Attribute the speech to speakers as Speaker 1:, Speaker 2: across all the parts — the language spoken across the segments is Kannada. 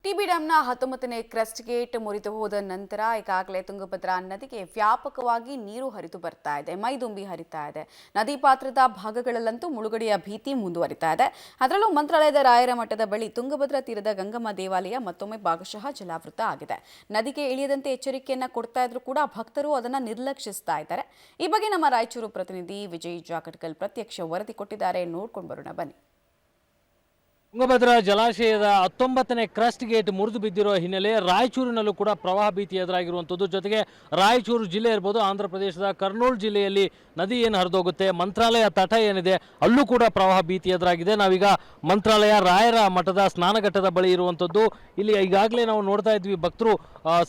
Speaker 1: ಟಿಬಿ ಡ್ಯಾಂನ 19ನೇ ಕ್ರಸ್ಟ್ ಗೇಟ್ ಮುರಿದು ಹೋದ ನಂತರ ಈಗಾಗಲೇ ತುಂಗಭದ್ರಾ ನದಿಗೆ ವ್ಯಾಪಕವಾಗಿ ನೀರು ಹರಿದು ಬರ್ತಾ ಇದೆ, ಮೈದುಂಬಿ ಹರಿತಾ ಇದೆ. ನದಿ ಪಾತ್ರದ ಭಾಗಗಳಲ್ಲಂತೂ ಮುಳುಗಡೆಯ ಭೀತಿ ಮುಂದುವರಿತಾ ಇದೆ. ಅದರಲ್ಲೂ ಮಂತ್ರಾಲಯದ ರಾಯರ ಮಠದ ಬಳಿ ತುಂಗಭದ್ರಾ ತೀರದ ಗಂಗಮ್ಮ ದೇವಾಲಯ ಮತ್ತೊಮ್ಮೆ ಭಾಗಶಃ ಜಲಾವೃತ ಆಗಿದೆ. ನದಿಗೆ ಇಳಿಯದಂತೆ ಎಚ್ಚರಿಕೆಯನ್ನ ಕೊಡ್ತಾ ಇದ್ರೂ ಕೂಡ ಭಕ್ತರು ಅದನ್ನು ನಿರ್ಲಕ್ಷಿಸ್ತಾ ಇದ್ದಾರೆ. ಈ ಬಗ್ಗೆ ನಮ್ಮ ರಾಯಚೂರು ಪ್ರತಿನಿಧಿ ವಿಜಯ್ ಜಾಕಟ್ಕಲ್ ಪ್ರತ್ಯಕ್ಷ ವರದಿ ಕೊಟ್ಟಿದ್ದಾರೆ. ನೋಡ್ಕೊಂಡು ಬರೋಣ ಬನ್ನಿ.
Speaker 2: ತುಂಗಭದ್ರಾ ಜಲಾಶಯದ 19ನೇ ಕ್ರಸ್ಟ್ ಗೇಟ್ ಮುರಿದು ಬಿದ್ದಿರುವ ಹಿನ್ನೆಲೆ ರಾಯಚೂರಿನಲ್ಲೂ ಕೂಡ ಪ್ರವಾಹ ಭೀತಿ ಎದುರಾಗಿರುವಂಥದ್ದು. ಜೊತೆಗೆ ರಾಯಚೂರು ಜಿಲ್ಲೆ ಇರ್ಬೋದು, ಆಂಧ್ರ ಪ್ರದೇಶದ ಕರ್ನೂಲ್ ಜಿಲ್ಲೆಯಲ್ಲಿ ನದಿ ಏನು ಹರಿದೋಗುತ್ತೆ, ಮಂತ್ರಾಲಯ ತಟ ಏನಿದೆ ಅಲ್ಲೂ ಕೂಡ ಪ್ರವಾಹ ಭೀತಿ ಎದುರಾಗಿದೆ. ನಾವೀಗ ಮಂತ್ರಾಲಯ ರಾಯರ ಮಠದ ಸ್ನಾನಘಟ್ಟದ ಬಳಿ ಇರುವಂಥದ್ದು. ಇಲ್ಲಿ ಈಗಾಗಲೇ ನಾವು ನೋಡ್ತಾ ಇದ್ವಿ, ಭಕ್ತರು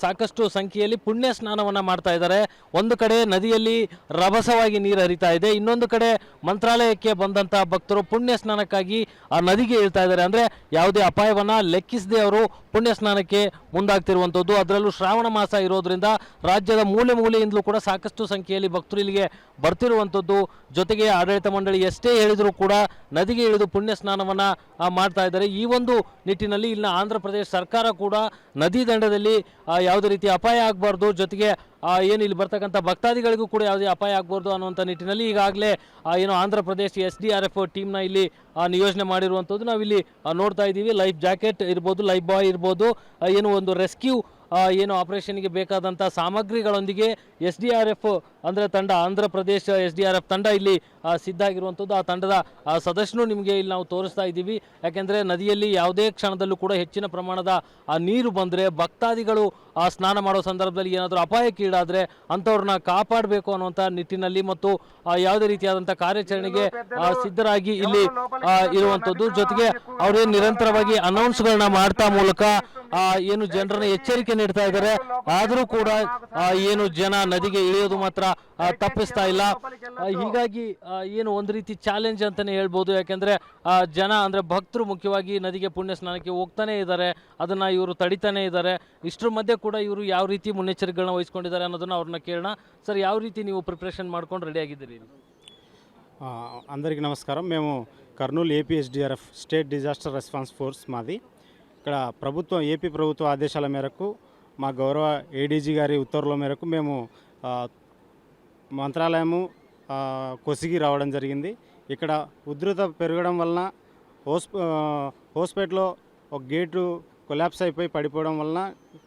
Speaker 2: ಸಾಕಷ್ಟು ಸಂಖ್ಯೆಯಲ್ಲಿ ಪುಣ್ಯ ಸ್ನಾನವನ್ನು ಮಾಡ್ತಾ ಇದ್ದಾರೆ. ಒಂದು ಕಡೆ ನದಿಯಲ್ಲಿ ರಭಸವಾಗಿ ನೀರು ಹರಿತಾ ಇದೆ, ಇನ್ನೊಂದು ಕಡೆ ಮಂತ್ರಾಲಯಕ್ಕೆ ಬಂದಂತಹ ಭಕ್ತರು ಪುಣ್ಯ ಸ್ನಾನಕ್ಕಾಗಿ ಆ ನದಿಗೆ ಇಳ್ತಾ ಇದ್ದಾರೆ. ಅಂದ್ರೆ ಯಾವುದೇ ಅಪಾಯವನ್ನ ಲೆಕ್ಕಿಸದೆ ಅವರು ಪುಣ್ಯ ಸ್ನಾನಕ್ಕೆ ಮುಂದಾಗ್ತಿರುವಂಥದ್ದು. ಅದರಲ್ಲೂ ಶ್ರಾವಣ ಮಾಸ ಇರೋದ್ರಿಂದ ರಾಜ್ಯದ ಮೂಲೆ ಮೂಲೆಯಿಂದಲೂ ಕೂಡ ಸಾಕಷ್ಟು ಸಂಖ್ಯೆಯಲ್ಲಿ ಭಕ್ತರು ಇಲ್ಲಿಗೆ ಬರ್ತಿರುವಂಥದ್ದು. ಜೊತೆಗೆ ಆಡಳಿತ ಮಂಡಳಿ ಎಷ್ಟೇ ಹೇಳಿದರೂ ಕೂಡ ನದಿಗೆ ಇಳಿದು ಪುಣ್ಯ ಸ್ನಾನವನ್ನ ಮಾಡ್ತಾ ಇದ್ದಾರೆ. ಈ ಒಂದು ನಿಟ್ಟಿನಲ್ಲಿ ಇಲ್ಲಿನ ಆಂಧ್ರ ಪ್ರದೇಶ ಸರ್ಕಾರ ಕೂಡ ನದಿ ದಂಡದಲ್ಲಿ ಯಾವುದೇ ರೀತಿ ಅಪಾಯ ಆಗಬಾರ್ದು, ಜೊತೆಗೆ ಏನು ಇಲ್ಲಿ ಬರ್ತಕ್ಕಂಥ ಭಕ್ತಾದಿಗಳಿಗೂ ಕೂಡ ಯಾವುದೇ ಅಪಾಯ ಆಗಬಾರ್ದು ಅನ್ನುವಂಥ ನಿಟ್ಟಿನಲ್ಲಿ ಈಗಾಗಲೇ ಏನು ಆಂಧ್ರ ಪ್ರದೇಶ SDRF ಟೀಮ್ನ ಇಲ್ಲಿ ನಿಯೋಜನೆ ಮಾಡಿರುವಂಥದ್ದು ನಾವಿಲ್ಲಿ ನೋಡ್ತಾ ಇದ್ದೀವಿ. ಲೈಫ್ ಜಾಕೆಟ್ ಇರ್ಬೋದು, ಲೈಫ್ ಬಾಯ್ ಇರ್ಬೋದು, ಏನು ಒಂದು ರೆಸ್ಕ್ಯೂ ಏನು ಆಪರೇಷನ್ಗೆ ಬೇಕಾದಂಥ ಸಾಮಗ್ರಿಗಳೊಂದಿಗೆ SDRF ಅಂದರೆ ತಂಡ, ಆಂಧ್ರ ಪ್ರದೇಶ SDRF ತಂಡ ಇಲ್ಲಿ ಸಿದ್ಧಾಗಿರುವಂಥದ್ದು. ಆ ತಂಡದ ಸದಸ್ಯರು ನಿಮಗೆ ಇಲ್ಲಿ ನಾವು ತೋರಿಸ್ತಾ ಇದ್ದೀವಿ. ಯಾಕೆಂದರೆ ನದಿಯಲ್ಲಿ ಯಾವುದೇ ಕ್ಷಣದಲ್ಲೂ ಕೂಡ ಹೆಚ್ಚಿನ ಪ್ರಮಾಣದ ನೀರು ಬಂದರೆ ಭಕ್ತಾದಿಗಳು ಸ್ನಾನ ಮಾಡೋ ಸಂದರ್ಭದಲ್ಲಿ ಏನಾದರೂ ಅಪಾಯಕ್ಕೀಡಾದರೆ ಅಂಥವ್ರನ್ನ ಕಾಪಾಡಬೇಕು ಅನ್ನುವಂಥ ನಿಟ್ಟಿನಲ್ಲಿ ಮತ್ತು ಯಾವುದೇ ರೀತಿಯಾದಂಥ ಕಾರ್ಯಾಚರಣೆಗೆ ಸಿದ್ಧರಾಗಿ ಇಲ್ಲಿ ಇರುವಂಥದ್ದು. ಜೊತೆಗೆ ಅವರೇನು ನಿರಂತರವಾಗಿ ಅನೌನ್ಸ್ಗಳನ್ನ ಮಾಡ್ತಾ ಮೂಲಕ ಏನು ಜನರನ್ನ ಎಚ್ಚರಿಕೆ ನೀಡ್ತಾ ಇದ್ದಾರೆ. ಆದರೂ ಕೂಡ ಏನು ಜನ ನದಿಗೆ ಇಳಿಯೋದು ಮಾತ್ರ ತಪ್ಪಿಸ್ತಾ ಇಲ್ಲ. ಹೀಗಾಗಿ ಏನು ಒಂದು ರೀತಿ ಚಾಲೆಂಜ್ ಅಂತಾನೆ ಹೇಳ್ಬೋದು. ಯಾಕೆಂದ್ರೆ ಜನ ಅಂದ್ರೆ ಭಕ್ತರು ಮುಖ್ಯವಾಗಿ ನದಿಗೆ ಪುಣ್ಯ ಸ್ನಾನಕ್ಕೆ ಹೋಗ್ತಾನೆ ಇದ್ದಾರೆ, ಅದನ್ನ ಇವರು ತಡಿತಾನೆ ಇದ್ದಾರೆ. ಇಷ್ಟರ ಮಧ್ಯೆ ಕೂಡ ಇವರು ಯಾವ ರೀತಿ ಮುನ್ನೆಚ್ಚರಿಕೆಗಳನ್ನ ವಹಿಸ್ಕೊಂಡಿದ್ದಾರೆ ಅನ್ನೋದನ್ನ ಅವ್ರನ್ನ ಕೇಳೋಣ. ಸರ್, ಯಾವ ರೀತಿ ನೀವು ప్రిపరేషన్ ಮಾಡ್ಕೊಂಡು ರೆಡಿ ಆಗಿದ್ದೀರಿ?
Speaker 3: అందరికీ నమస్కారం. మేము Kurnool AP SDRF state disaster response force మాది. ఇక్కడ ఏపీ ప్రభుత్వ ఆదేశాల మేరకు మా గౌరవ ADG గారి ఉత్తర్వుల మేరకు మేము మంత్రాలయము కొసిగి రావడం జరిగింది. ఇక్కడ ఉధృత పెరగడం వలన హోస్పేట్లో ఒక గేటు కొలాప్స్ అయిపోయి పడిపోవడం వలన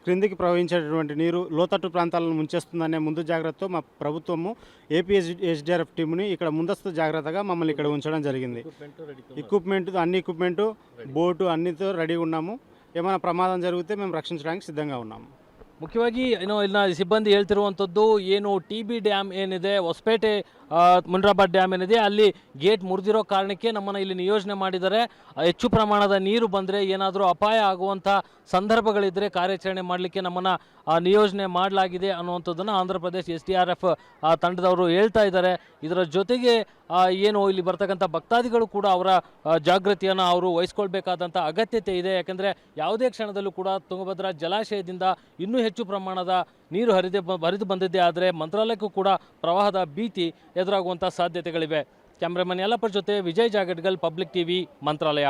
Speaker 3: క్రిందికి ప్రవహించేటటువంటి నీరు లోతట్టు ప్రాంతాలను ముంచేస్తుందనే ముందు జాగ్రత్తతో మా ప్రభుత్వము ఏపీ SDRF టీముని ఇక్కడ ముందస్తు జాగ్రత్తగా మమ్మల్ని ఇక్కడ ఉంచడం జరిగింది. అన్ని ఎక్విప్మెంటు బోటు అన్నితో రెడీగా ఉన్నాము. ఏమైనా ప్రమాదం జరిగితే మేము రక్షించడానికి సిద్ధంగా ఉన్నాము.
Speaker 2: ಮುಖ್ಯವಾಗಿ ಏನೋ ಇಲ್ಲಿನ ಸಿಬ್ಬಂದಿ ಹೇಳ್ತಿರುವಂಥದ್ದು, ಏನು TB ಡ್ಯಾಮ್ ಏನಿದೆ, ಹೊಸಪೇಟೆ ಮುನ್ರಾಬಾದ್ ಡ್ಯಾಮ್ ಏನಿದೆ, ಅಲ್ಲಿ ಗೇಟ್ ಮುರಿದಿರೋ ಕಾರಣಕ್ಕೆ ನಮ್ಮನ್ನು ಇಲ್ಲಿ ನಿಯೋಜನೆ ಮಾಡಿದ್ದಾರೆ. ಹೆಚ್ಚು ಪ್ರಮಾಣದ ನೀರು ಬಂದರೆ ಏನಾದರೂ ಅಪಾಯ ಆಗುವಂಥ ಸಂದರ್ಭಗಳಿದ್ದರೆ ಕಾರ್ಯಾಚರಣೆ ಮಾಡಲಿಕ್ಕೆ ನಮ್ಮನ್ನು ನಿಯೋಜನೆ ಮಾಡಲಾಗಿದೆ ಅನ್ನುವಂಥದ್ದನ್ನು ಆಂಧ್ರ ಪ್ರದೇಶ SDRF ತಂಡದವರು ಹೇಳ್ತಾ ಇದ್ದಾರೆ. ಇದರ ಜೊತೆಗೆ ಏನು ಇಲ್ಲಿ ಬರ್ತಕ್ಕಂಥ ಭಕ್ತಾದಿಗಳು ಕೂಡ ಅವರ ಜಾಗೃತಿಯನ್ನು ಅವರು ವಹಿಸ್ಕೊಳ್ಬೇಕಾದಂಥ ಅಗತ್ಯತೆ ಇದೆ. ಯಾಕೆಂದರೆ ಯಾವುದೇ ಕ್ಷಣದಲ್ಲೂ ಕೂಡ ತುಂಗಭದ್ರಾ ಜಲಾಶಯದಿಂದ ಇನ್ನೂ ಹೆಚ್ಚು ಪ್ರಮಾಣದ ನೀರು ಹರಿದು ಬಂದಿದ್ದೇ ಆದರೆ ಮಂತ್ರಾಲಯಕ್ಕೂ ಕೂಡ ಪ್ರವಾಹದ ಭೀತಿ ಎದುರಾಗುವಂಥ ಸಾಧ್ಯತೆಗಳಿವೆ. ಕ್ಯಾಮ್ರಾಮನ್ ಯಲ್ಲಪ್ಪರ್ ಜೊತೆ ವಿಜಯ್ ಜಾಗಟ್ಕಲ್, ಪಬ್ಲಿಕ್ TV, ಮಂತ್ರಾಲಯ.